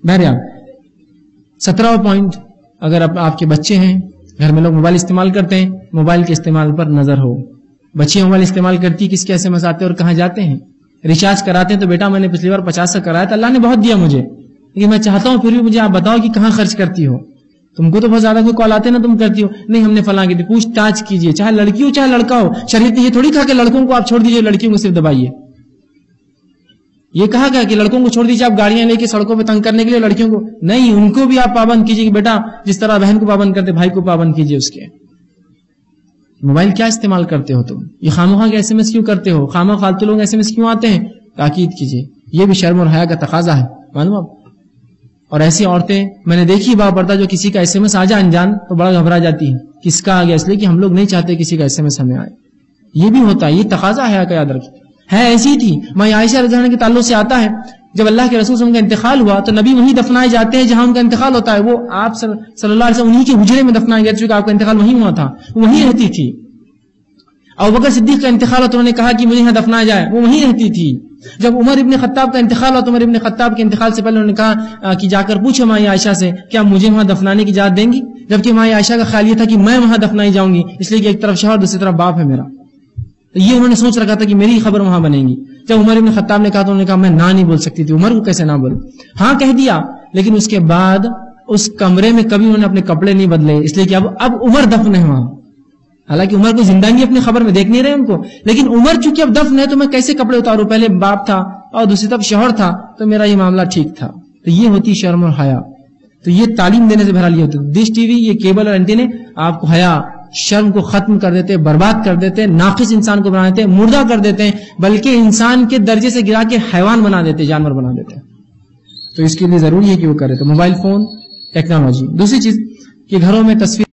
بہرحال 17واں پوائنٹ، اگر آپ کے بچے ہیں، گھر میں لوگ موبائل استعمال کرتے ہیں، موبائل کے استعمال پر نظر ہو. بچے موبائل استعمال کرتی کس کے ایس آتے اور کہاں جاتے ہیں. ریچارج کراتے ہیں تو بیٹا میں نے پچھلی بار 50 کا کرایا تھا، اللہ نے بہت دیا مجھے، لیکن میں چاہتا ہوں پھر بھی مجھے آپ بتاؤ کہ کہاں خرچ کرتی ہو. تم کو تو بہت زیادہ کوئی کال آتے ہیں نا، تم کرتی ہو نہیں ہم نے فلاں کی. پوچھ تاچھ کیجیے، چاہے لڑکی ہو چاہے لڑکا ہو. شریعت نے یہ تھوڑی کہا کہ لڑکوں کو آپ چھوڑ دیجیے، لڑکیوں کو صرف دبائیے. یہ کہا گیا کہ لڑکوں کو چھوڑ دیجیے آپ گاڑیاں لے کے سڑکوں پہ تنگ کرنے کے لیے، لڑکیوں کو نہیں، ان کو بھی آپ پابند کیجیے کہ بیٹا جس طرح بہن کو پابند کرتے بھائی کو پابند کیجیے اس کے. موبائل کیا استعمال کرتے ہو تم؟ یہ خامخواہ کے ایس ایم ایس کیوں کرتے ہو؟ خامخواہ فالتو لوگ ایس ایم ایس کیوں آتے ہیں؟ تاکید کیجیے. یہ بھی شرم اور حیا کا تقاضا ہے، معلوم آپ. اور ایسی عورتیں میں نے دیکھی با پردہ جو کسی کا ایس ایم ایس آ جائے انجان تو بڑا گھبرا جاتی ہے. کس کا آ گیا؟ اس لیے کہ ہم لوگ نہیں چاہتے کسی کا ایس ایم ایس ہمیں آئے. یہ بھی ہوتا ہے، یہ تقاضا حیا کا، یاد رکھیے. ہے ایسی تھی میں عائشہ رضی اللہ عنہا کے تعلق سے آتا ہے، جب اللہ کے رسول صلی اللہ علیہ وسلم کا انتقال ہوا تو نبی وہیں دفنائے جاتے ہیں جہاں ان کا انتقال ہوتا ہے. وہ آپ صلی اللہ علیہ وسلم انہی کے حجرے میں دفنائے گئے چونکہ آپ کا انتقال وہیں ہوا تھا، وہیں رہتی تھی. ابو بکر صدیق کا انتقال ہوا تو انہوں نے کہا کہ مجھے یہاں دفنایا جائے، وہ وہیں رہتی تھی. جب عمر ابن خطاب کا انتقال ہوا تو عمر ابن خطاب کے انتقال سے پہلے انہوں نے کہا کہ جا کر پوچھو ماں عائشہ سے کیا مجھے وہاں دفنانے کی اجازت دیں گی، جبکہ ماں عائشہ کا خیال یہ تھا کہ میں وہاں دفنائی جاؤں گی، اس لیے کہ ایک طرف شوہر دوسری طرف باپ ہے میرا. تو یہ انہوں نے سوچ رکھا تھا کہ میری خبر وہاں بنے گی. جب عمر ابن خطاب نے کہا تو انہوں نے کہا میں نہ نہیں بول سکتی تھی. عمر کو کیسے نہ بولوں؟ ہاں کہہ دیا، لیکن اس کے بعد اس کمرے میں کبھی انہوں نے اپنے کپڑے نہیں بدلے، اس لیے کہ اب عمر دفن ہے وہاں. حالانکہ عمر کو زندگی اپنی خبر میں دیکھ نہیں رہے ان کو، لیکن عمر چونکہ اب دفن ہے تو میں کیسے کپڑے اتاروں؟ پہلے باپ تھا اور دوسری طرف شوہر تھا تو میرا یہ معاملہ ٹھیک تھا. تو یہ ہوتی شرم اور حیا. تو یہ تعلیم دینے سے بہرحال یہ ہوتی. ڈش ٹی وی، یہ کیبل اور اینٹینے آپ کو حیا شرم کو ختم کر دیتے، برباد کر دیتے، ناقص انسان کو بنا دیتے، مردہ کر دیتے ہیں، بلکہ انسان کے درجے سے گرا کے حیوان بنا دیتے، جانور بنا دیتے. تو اس کے لیے ضروری ہے کہ وہ کرے. تو موبائل فون ٹیکنالوجی. دوسری چیز کہ گھروں میں تصویر